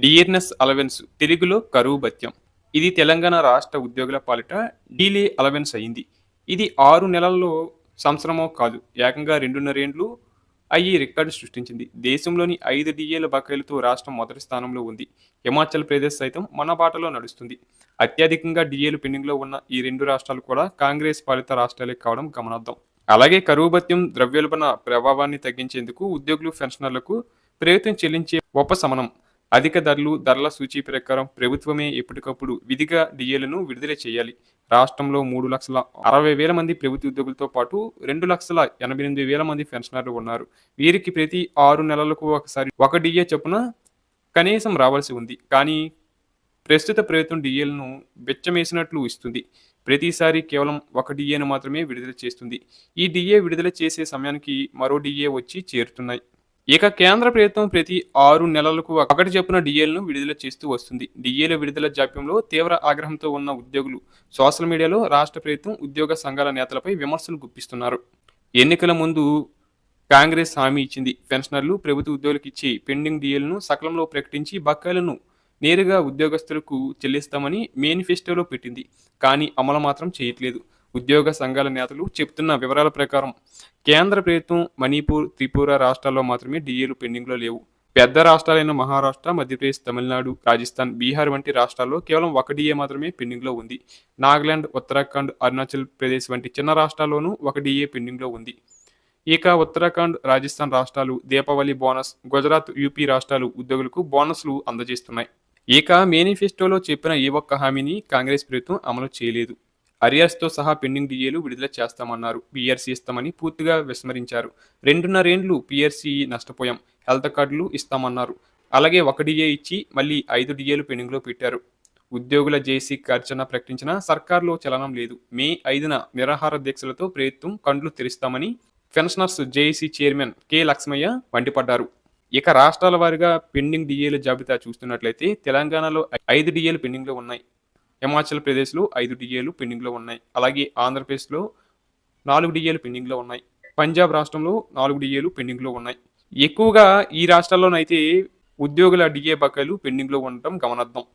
Dearness allowance తెలుగులో కరువు భత్యం. ఇది తెలంగాణ రాష్ట్ర ఉద్యోగుల పాలిట డీలే అలవెన్స్ అయింది. ఇది 6 నెలల్లో సంవత్సరమో కాదు, ఏకంగా 2.5 ఏండ్లు అయ్యి రికార్డు సృష్టించింది. దేశంలోని 5 డీఏల బకాయిలతో రాష్ట్రం మొదటి స్థానంలో ఉంది. హిమాచల్ ప్రదేశ్ సైతం మన బాటలో నడుస్తుంది. అత్యధికంగా డీఏలు పెండింగ్లో ఉన్న ఈ 2 రాష్ట్రాలు కూడా కాంగ్రెస్ పాలిత రాష్ట్రాలే కావడం గమనార్థం. అలాగే కరువు భత్యం ద్రవ్యోల్బణ ప్రభావాన్ని తగ్గించేందుకు ఉద్యోగులు, పెన్షనర్లకు ప్రభుత్వం చెల్లించే ఉపశమనం. అధిక ధరలు, ధరల సూచీ ప్రకారం ప్రభుత్వమే ఎప్పటికప్పుడు విధిగా డిఏలను విడుదల చేయాలి. రాష్ట్రంలో 3,60,000 మంది ప్రభుత్వ ఉద్యోగులతో పాటు 2,88,000 మంది పెన్షనర్లు ఉన్నారు. వీరికి ప్రతి 6 నెలలకు ఒకసారి 1 డిఏ చొప్పున కనీసం రావాల్సి ఉంది. కానీ ప్రస్తుత ప్రభుత్వం డిఏలను బెచ్చమేసినట్లు ఇస్తుంది. ప్రతిసారి కేవలం 1 డిఏను మాత్రమే విడుదల చేస్తుంది. ఈ డిఏ విడుదల చేసే సమయానికి మరో డిఏ వచ్చి చేరుతున్నాయి. ఇక కేంద్ర ప్రభుత్వం ప్రతి 6 నెలలకు 1 చొప్పున డిఏలను విడుదల చేస్తూ వస్తుంది. డిఏల విడుదల జాప్యంలో తీవ్ర ఆగ్రహంతో ఉన్న ఉద్యోగులు సోషల్ మీడియాలో రాష్ట్ర ప్రభుత్వం, ఉద్యోగ సంఘాల నేతలపై విమర్శలు గుప్పిస్తున్నారు. ఎన్నికల ముందు కాంగ్రెస్ హామీ ఇచ్చింది. పెన్షనర్లు, ప్రభుత్వ ఉద్యోగులకు ఇచ్చే పెండింగ్ డిఏలను సకాలంలో ప్రకటించి బకాయిలను నేరుగా ఉద్యోగస్తులకు చెల్లిస్తామని మేనిఫెస్టోలో పెట్టింది. కానీ అమలు మాత్రం చేయట్లేదు. ఉద్యోగ సంఘాల నేతలు చెబుతున్న వివరాల ప్రకారం కేంద్ర ప్రభుత్వం, మణిపూర్, త్రిపుర రాష్ట్రాల్లో మాత్రమే డిఏలు పెండింగ్లో లేవు. పెద్ద రాష్ట్రాలైన మహారాష్ట్ర, మధ్యప్రదేశ్, తమిళనాడు, రాజస్థాన్, బీహార్ వంటి రాష్ట్రాల్లో కేవలం 1 డిఏ మాత్రమే పెండింగ్లో ఉంది. నాగాలాండ్, ఉత్తరాఖండ్, అరుణాచల్ ప్రదేశ్ వంటి చిన్న రాష్ట్రాల్లోనూ 1 డిఏ పెండింగ్లో ఉంది. ఇక ఉత్తరాఖండ్, రాజస్థాన్ రాష్ట్రాలు దీపావళి బోనస్, గుజరాత్, యూపీ రాష్ట్రాలు ఉద్యోగులకు బోనస్లు అందజేస్తున్నాయి. ఇక మేనిఫెస్టోలో చెప్పిన ఏ ఒక్క హామీని కాంగ్రెస్ ప్రభుత్వం అమలు చేయలేదు. అరియర్స్తో సహా పెండింగ్ డిఏలు విడుదల చేస్తామన్నారు. పీఆర్సీ ఇస్తామని పూర్తిగా విస్మరించారు. 2.5 ఏండ్లు పీఆర్సీ నష్టపోయాం, హెల్త్ కార్డులు ఇస్తామన్నారు. అలాగే 1 డిఏ ఇచ్చి మళ్ళీ 5 డిఏలు పెండింగ్లో పెట్టారు. ఉద్యోగుల జేసీ కార్యాచరణ ప్రకటించిన సర్కార్లో చలనం లేదు. మే 5న నిరాహార దీక్షలతో ప్రభుత్వం కండ్లు తెరుస్తామని pensioners JAC chairman K Lakshmaiah మండిపడ్డారు. ఇక రాష్ట్రాల వారీగా పెండింగ్ డిఏల జాబితా చూస్తున్నట్లయితే తెలంగాణలో 5 డిఏలు పెండింగ్లో ఉన్నాయి. హిమాచల్ ప్రదేశ్లో 5 డిఏలు పెండింగ్లో ఉన్నాయి. అలాగే ఆంధ్రప్రదేశ్లో 4 డిఏలు పెండింగ్లో ఉన్నాయి. పంజాబ్ రాష్ట్రంలో 4 డిఏలు పెండింగ్లో ఉన్నాయి. ఎక్కువగా ఈ రాష్ట్రాల్లోనైతే ఉద్యోగుల డిఏ బకాయిలు పెండింగ్లో ఉండటం గమనార్థం.